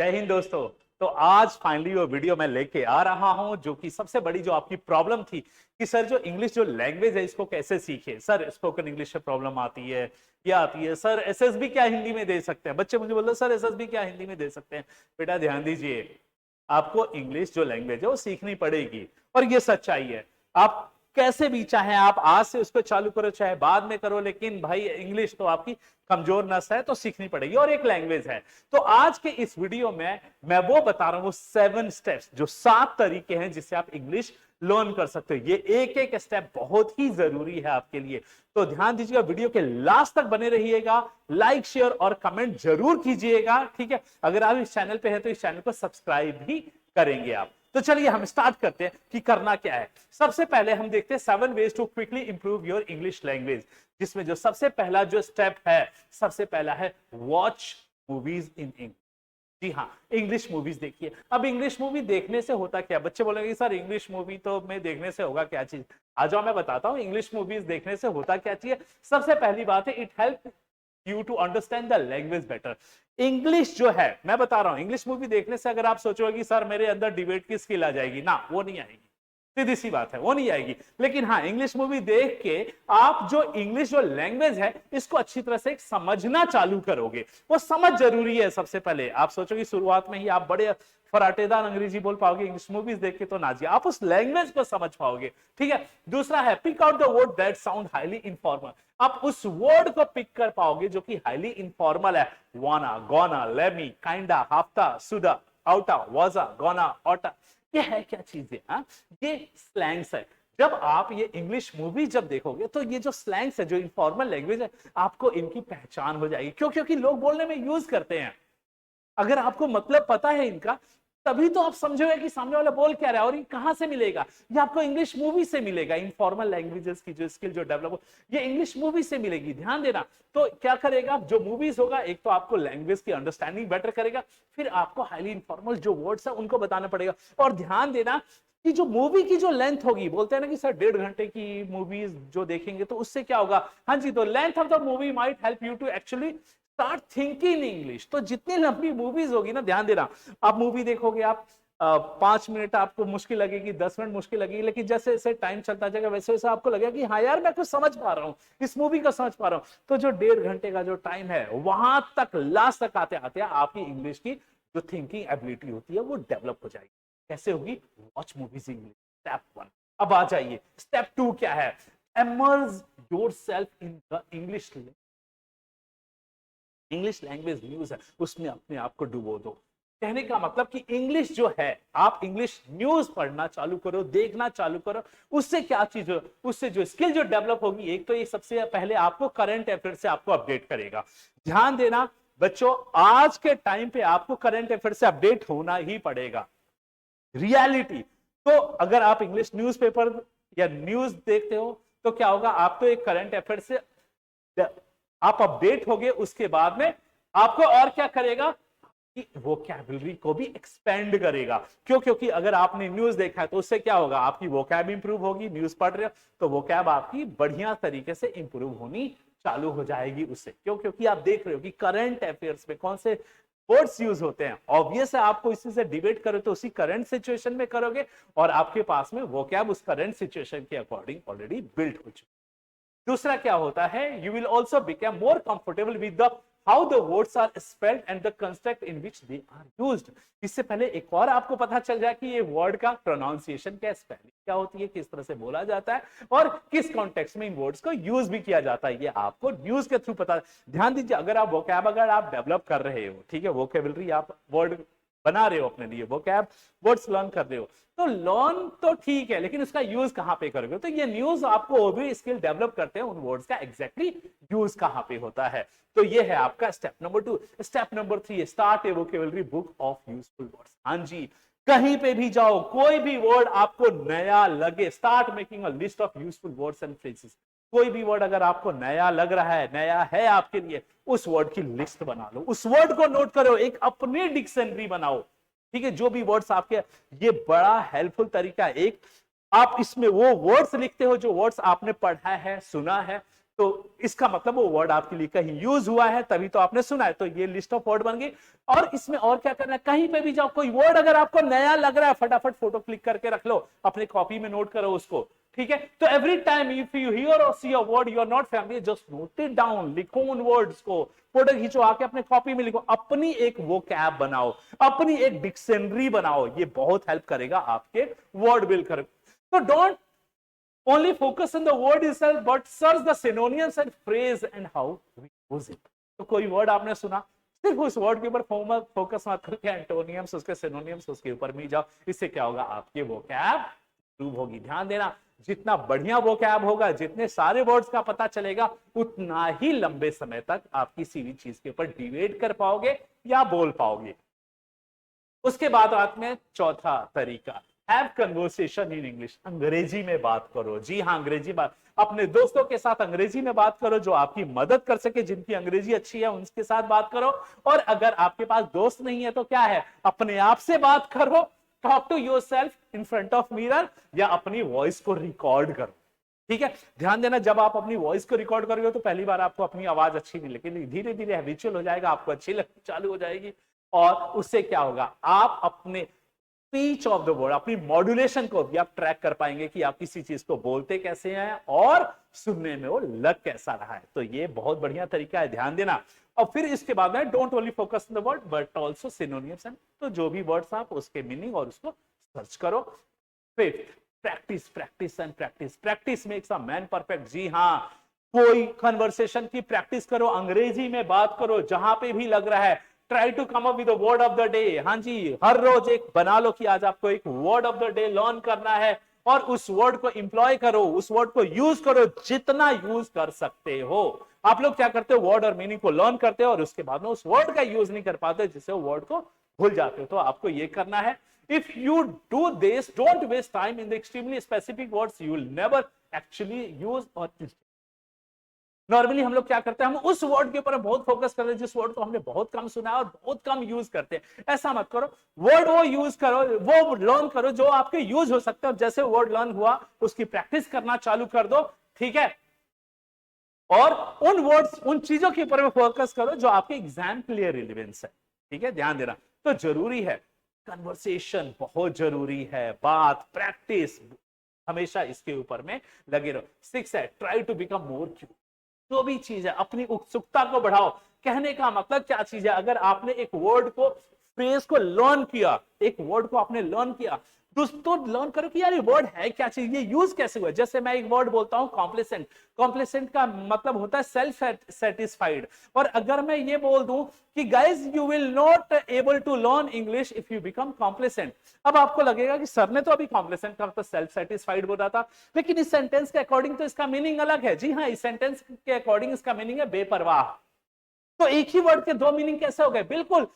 जय हिंद दोस्तों। तो आज फाइनली वो वीडियो मैं लेके आ रहा हूं जो कि सबसे बड़ी जो आपकी प्रॉब्लम थी कि सर जो इंग्लिश जो लैंग्वेज है इसको कैसे सीखे। सर स्पोकन इंग्लिश में प्रॉब्लम आती है, क्या आती है, सर एसएसबी क्या हिंदी में दे सकते हैं। बच्चे मुझे बोलते सर एसएसबी क्या हिंदी में दे सकते हैं। बेटा ध्यान दीजिए, आपको इंग्लिश जो लैंग्वेज है वो सीखनी पड़ेगी और ये सच्चाई है। आप कैसे भी चाहे आप आज से उसको चालू करो चाहे बाद में करो, लेकिन भाई इंग्लिश तो आपकी कमजोर नस है तो सीखनी पड़ेगी और एक लैंग्वेज है। तो आज के इस वीडियो में मैं वो बता रहा हूं 7 स्टेप्स, जो 7 तरीके हैं जिससे आप इंग्लिश लर्न कर सकते हो। ये एक एक स्टेप बहुत ही जरूरी है आपके लिए, तो ध्यान दीजिएगा, वीडियो के लास्ट तक बने रहिएगा। लाइक शेयर और कमेंट जरूर कीजिएगा, ठीक है। अगर आप इस चैनल पे हैं तो इस चैनल को सब्सक्राइब भी करेंगे आप। तो चलिए हम स्टार्ट करते हैं कि करना क्या है। सबसे पहले हम देखते हैं 7 ways to quickly improve your English language, जिसमें जो सबसे पहला जो स्टेप है, सबसे पहला है वॉच मूवीज इन इंग्लिश। जी हाँ, इंग्लिश मूवीज देखिए। अब इंग्लिश मूवी देखने से होता क्या, बच्चे बोलेंगे सर इंग्लिश मूवी तो मैं देखने से होगा क्या चीज। आ जाओ मैं बताता हूं इंग्लिश मूवीज देखने से होता क्या चीज। सबसे पहली बात है, it help you to understand the language better. English जो है, मैं बता रहा हूं, इंग्लिश मूवी देखने से अगर आप सोचोगे कि सर मेरे अंदर डिबेट की स्किल आ जाएगी, ना वो नहीं आएगी, सीधी सी बात है, वो नहीं आएगी। लेकिन हाँ, इंग्लिश मूवी देख के आप जो इंग्लिश जो लैंग्वेज है इसको अच्छी तरह से समझना चालू करोगे। वो समझ जरूरी है। सबसे पहले आप सोचोगे शुरुआत में ही आप बड़े फराटेदार अंग्रेजी बोल पाओगे, इंग्लिश मूवीज देख के तो ना जी, आप उस लैंग्वेज को समझ पाओगे, ठीक है। दूसरा है pick out the word that sound highly informal. आप उस वर्ड को पिक कर पाओगे जो कि हाईली इनफॉर्मल है। वाना, गोना, लेमी, काइंडा, हाफ्ता, सुदा, आउटा, वाजा, गोना, ऑटा, ये है क्या चीजें, हाँ, ये स्लैंग्स है। जब आप ये इंग्लिश मूवी जब देखोगे तो ये जो स्लैंग्स है, जो इनफॉर्मल लैंग्वेज है, आपको इनकी पहचान हो जाएगी। क्यों? क्योंकि लोग बोलने में यूज करते हैं। अगर आपको मतलब पता है इनका, तभी तो आप समझोगे कि सामने वाला बोल क्या रहा है और ये कहां से मिलेगा। ये आपको इंग्लिश मूवी से मिलेगा। इनफॉर्मल लैंग्वेजेस की जो स्किल जो डेवलप हो, ये इंग्लिश मूवी से मिलेगी, ध्यान देना। तो क्या करेगा, जो मूवीज होगा, एक तो आपको लैंग्वेज की अंडरस्टैंडिंग बेटर करेगा, फिर आपको हाईली इनफॉर्मल जो वर्ड्स है उनको बताना पड़ेगा। और ध्यान देना कि जो मूवी की जो लेंथ होगी, बोलते हैं ना कि सर 1.5 घंटे की मूवीज जो देखेंगे तो उससे क्या होगा, हाँ जी, तो length of the movie might help you to actually start thinking English. तो जितनी लंबी मूवीज होगी ना, ध्यान देना, आप मूवी देखोगे, आप 5 मिनट आपको मुश्किल लगेगी, 10 मिनट मुश्किल लगेगी, लेकिन जैसे जैसे टाइम चलता जाएगा वैसे वैसे आपको लगेगा कि हाँ यार मैं कुछ समझ पा रहा हूँ, इस मूवी को समझ पा रहा हूँ। तो जो 1.5 घंटे का जो टाइम है, वहां तक लास्ट तक आते आते आपकी इंग्लिश की जो थिंकिंग एबिलिटी होती है वो डेवलप हो जाएगी। कैसे होगी? Watch movies English, step 1। अब आ जाइए स्टेप 2 क्या है, immerse yourself in the English language news है, उसमें अपने आप को डुबो दो। कहने का मतलब कि इंग्लिश जो है, आप इंग्लिश न्यूज पढ़ना चालू करो, देखना चालू करो। उससे क्या चीज हो, उससे जो स्किल जो डेवलप होगी, एक तो ये सबसे पहले आपको करंट अफेयर से आपको अपडेट करेगा। ध्यान देना बच्चों, आज के टाइम पे आपको करंट अफेयर से अपडेट होना ही पड़ेगा, रियलिटी। तो अगर आप इंग्लिश न्यूज़पेपर या न्यूज देखते हो तो क्या होगा, आप तो एक करंट अफेयर से आप अपडेट हो गए, उसके बाद में आपको और क्या करेगा कि वोकैबुलरी को भी एक्सपेंड करेगा। क्यों? क्योंकि अगर आपने न्यूज देखा है तो उससे क्या होगा, आपकी वोकैब इंप्रूव होगी। न्यूज पढ़ रहे हो तो वोकैब आपकी बढ़िया तरीके से इंप्रूव होनी चालू हो जाएगी उससे। क्यों? क्योंकि आप देख रहे हो कि करंट अफेयर्स में कौन से वर्ड्स यूज होते हैं। ऑब्वियस है, आपको इसी से डिबेट करो तो उसी करंट सिचुएशन में करोगे और आपके पास में वोकैब उस करंट सिचुएशन के अकॉर्डिंग ऑलरेडी बिल्ट हो चुका है। दूसरा क्या होता है, you will also become more comfortable with the how the words are spelled and the construct in which they are used. इससे पहले एक और आपको पता चल जाए कि ये वर्ड का प्रोनाउंसिएशन क्या, स्पेलिंग क्या होती है, किस तरह से बोला जाता है और किस कॉन्टेक्स्ट में इन वर्ड्स को यूज भी किया जाता है, ये आपको न्यूज के थ्रू पता। ध्यान दीजिए, अगर आप वोकैब अगर आप डेवलप कर रहे हो, ठीक है, वोकेबलरी आप वर्ड बना रहे हो अपने लिए, वोकैब वर्ड्स लर्न कर रहे हो, तो लर्न तो ठीक है, लेकिन उसका यूज कहां पे करोगे। तो ये न्यूज आपको वो भी स्किल डेवलप करते हैं, उन वर्ड्स का एग्जैक्टली यूज कहां पे होता है। तो ये है आपका step number 2। Step number 3, start A vocabulary book of useful words. हाँ जी, कहीं पे भी जाओ, कोई भी वर्ड आपको नया लगे, start making a list of useful words and phrases. कोई भी वर्ड अगर आपको नया लग रहा है, नया है आपके लिए, उस वर्ड की लिस्ट बना लो, उस वर्ड को नोट करो, एक अपनी डिक्शनरी बनाओ, ठीक है। जो भी वर्ड्स आपके, ये बड़ा हेल्पफुल तरीका है। एक आप इसमें वो वर्ड्स लिखते हो जो वर्ड्स आपने पढ़ा है, सुना है, तो इसका मतलब वो वर्ड आपके लिए कहीं यूज हुआ है, तभी तो आपने सुना है। तो ये लिस्ट ऑफ वर्ड बन गई। और इसमें और क्या करना है, कहीं पे भी जाओ, कोई वर्ड अगर आपको नया लग रहा है, फटाफट फोटो क्लिक करके रख लो, अपने कॉपी में नोट करो उसको, ठीक है। तो every time if you hear और see a word you are not familiar, just note it down, लिखो उन वर्ड्स को, फोटो खींचो, आके अपने कॉपी में लिखो, अपनी एक वोकैब बनाओ, अपनी एक डिक्शनरी बनाओ। ये बहुत हेल्प करेगा आपके वर्ड बिल्ड कर। तो don't only focus on the word itself but search the synonyms and phrase and how we use it। तो कोई वर्ड आपने सुना, सिर्फ उस वर्ड के ऊपर फोकस मत करके एंटोनियम्स, उसके सिनोनियम्स, उसके ऊपर भी जाओ। इससे क्या होगा, आपकी वोकैब इंप्रूव होगी। ध्यान देना, जितना बढ़िया वोकैब होगा, जितने सारे वर्ड्स का पता चलेगा, उतना ही लंबे समय तक आप किसी भी चीज के ऊपर डिबेट कर पाओगे या बोल पाओगे। उसके बाद रात में चौथा तरीका, हैव कन्वर्सेशन इन इंग्लिश। अंग्रेजी में बात करो। जी हाँ, अंग्रेजी बात, अपने दोस्तों के साथ अंग्रेजी में बात करो, जो आपकी मदद कर सके, जिनकी अंग्रेजी अच्छी है उनके साथ बात करो। और अगर आपके पास दोस्त नहीं है तो क्या है, अपने आप से बात करो, talk to yourself in front of mirror, या अपनी वॉइस को रिकॉर्ड करो। ठीक है, ध्यान देना, जब आप अपनी वॉइस को रिकॉर्ड करोगे तो पहली बार आपको अपनी आवाज अच्छी नहीं, लेकिन धीरे धीरे हैबिचुअल हो जाएगा, आपको अच्छी लगनी चालू हो जाएगी। और उससे क्या होगा, आप अपने स्पीच ऑफ द वर्ड, अपनी मॉड्यूलेशन को भी आप ट्रैक कर पाएंगे कि आप किसी चीज को बोलते कैसे हैं और सुनने में वो लग कैसा रहा है। तो ये बहुत बढ़िया तरीका है, ध्यान देना। और फिर इसके बाद में don't only focus on the word but also synonyms and, तो जो भी वर्ड्स आप उसके मीनिंग और उसको सर्च करो। Fifth, practice practice and practice. Practice makes a man perfect. जी हाँ, कोई कन्वर्सेशन की प्रैक्टिस करो, अंग्रेजी में बात करो, जहां पे भी लग रहा है। Try to come up with word of the day. हाँ जी, हर रोज एक बना लो कि आज आपको एक word of the day learn करना है, और उस वर्ड को इंप्लॉय करो, उस वर्ड को यूज करो, जितना यूज कर सकते हो। आप लोग क्या करते हो, वर्ड और मीनिंग को लर्न करते हो और उसके बाद में उस वर्ड का यूज नहीं कर पाते, जिससे वो वर्ड को भूल जाते हो। तो आपको ये करना है। If you do this, don't waste time in the extremely specific words you will never actually use. और नॉर्मली हम लोग क्या करते हैं, हम उस वर्ड के ऊपर बहुत फोकस करते हैं जिस वर्ड को हमने बहुत कम सुना है और बहुत कम यूज करते हैं। ऐसा मत करो, वर्ड वो यूज करो, वो लर्न करो जो आपके यूज हो सकते हैं। जैसे वर्ड लर्न हुआ, उसकी प्रैक्टिस करना चालू कर दो, ठीक है। और उन वर्ड्स, उन चीजों के ऊपर में फोकस करो जो आपके एग्जाम के लिए रिलेवेंस है, ठीक है। ध्यान देना, तो जरूरी है, कन्वर्सेशन बहुत जरूरी है, बात, प्रैक्टिस, हमेशा इसके ऊपर में लगे रहो। 6 है, try to become more curious. जो भी चीज है, अपनी उत्सुकता को बढ़ाओ। कहने का मतलब क्या चीज है, अगर आपने एक वर्ड को, फ्रेज को लर्न किया, एक वर्ड को आपने लर्न किया, दोस्तों लर्न करो कि यार ये वर्ड है क्या चीज, ये यूज कैसे हुआ। जैसे मैं एक वर्ड बोलता हूं कॉम्प्लेसेंट, कॉम्प्लेसेंट का मतलब होता है सेल्फ सेटिस्फाइड। और अगर मैं ये बोल दूं कि guys you will not able to learn English if you become complacent, अब आपको लगेगा कि सर ने तो अभी कॉम्प्लेसेंट का मतलब सेल्फ सेटिस्फाइड बोला था, लेकिन इस सेंटेंस के अकॉर्डिंग तो इसका मीनिंग अलग है। जी हाँ, इस सेंटेंस के अकॉर्डिंग इसका मीनिंग है बेपरवाह। तो एक ही वर्ड के दो मीनिंग कैसे हो गए, बिल्कुल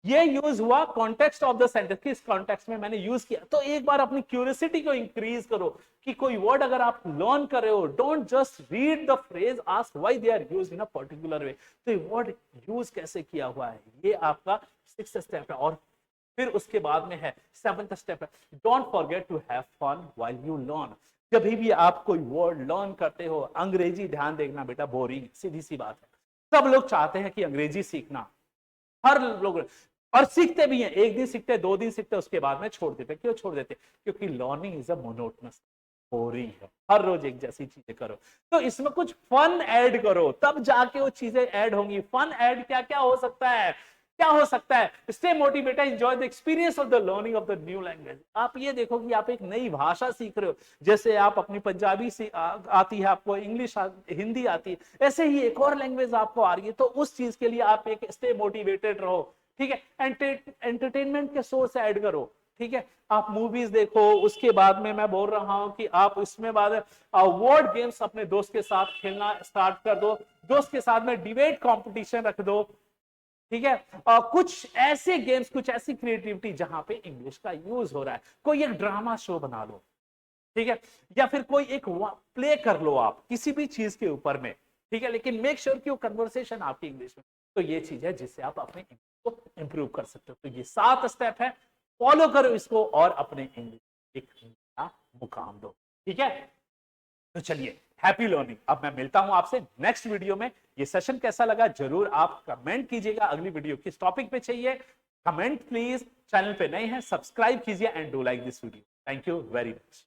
ये यूज हुआ कॉन्टेक्स्ट ऑफ द सेंटेंस, किस कॉन्टेक्स्ट में मैंने यूज किया। तो एक बार अपनी क्यूरियोसिटी को इंक्रीज करो कि कोई वर्ड अगर आप लर्न कर रहे हो, don't just read the phrase, ask why they are used in a particular way. तो ये वर्ड यूज कैसे किया हुआ है, ये आपका 6th स्टेप है। और फिर उसके बाद में है 7th स्टेप है, don't forget to have fun while you learn. जब भी आप कोई वर्ड लर्न करते हो, अंग्रेजी ध्यान देखना बेटा बोरिंग, सीधी सी बात है। सब लोग चाहते हैं कि अंग्रेजी सीखना, हर लोग, और सीखते भी हैं, एक दिन सीखते, 2 दिन सीखते, उसके बाद में छोड़ देते। क्यों छोड़ देते, क्योंकि learning is a monotonous, boring है, हर रोज एक जैसी चीजें करो। तो इसमें कुछ फन ऐड करो, तब जाके वो चीजें ऐड होंगी। फन ऐड क्या क्या हो सकता है, क्या हो सकता है, stay motivated, enjoy the experience of the learning of the new language. आप ये देखो कि आप एक नई भाषा सीख रहे हो, जैसे आप अपनी पंजाबी आती है आपको, इंग्लिश हिंदी आती है, ऐसे ही एक और लैंग्वेज आपको आ रही है। तो उस चीज के लिए आप एक स्टे मोटिवेटेड रहो, ठीक है। एंटरटेनमेंट के सोर्स ऐड करो, ठीक है। आप मूवीज देखो, उसके बाद में मैं बोल रहा हूं कि आप इसमें बाद वर्ड गेम्स अपने दोस्त के साथ खेलना स्टार्ट कर दो, दोस्त के साथ में डिबेट कंपटीशन रख दो, ठीक है। कुछ ऐसे गेम्स, कुछ ऐसी क्रिएटिविटी जहां पे इंग्लिश का यूज हो रहा है। कोई एक ड्रामा शो बना लो, ठीक है, या फिर कोई एक प्ले कर लो आप किसी भी चीज के ऊपर में, ठीक है। लेकिन मेक श्योर कि वो कन्वर्सेशन आपकी इंग्लिश में। तो ये चीज है जिससे आप अपने इंग्लिश को इंप्रूव कर सकते हो। तो ये 7 स्टेप है, फॉलो करो इसको और अपने इंग्लिश एक नया मुकाम दो, ठीक है। तो चलिए हैप्पी लर्निंग। अब मैं मिलता हूं आपसे नेक्स्ट वीडियो में। ये सेशन कैसा लगा जरूर आप कमेंट कीजिएगा। अगली वीडियो किस टॉपिक पे चाहिए कमेंट प्लीज। चैनल पे नए हैं सब्सक्राइब कीजिए and do like this video. Thank you very much.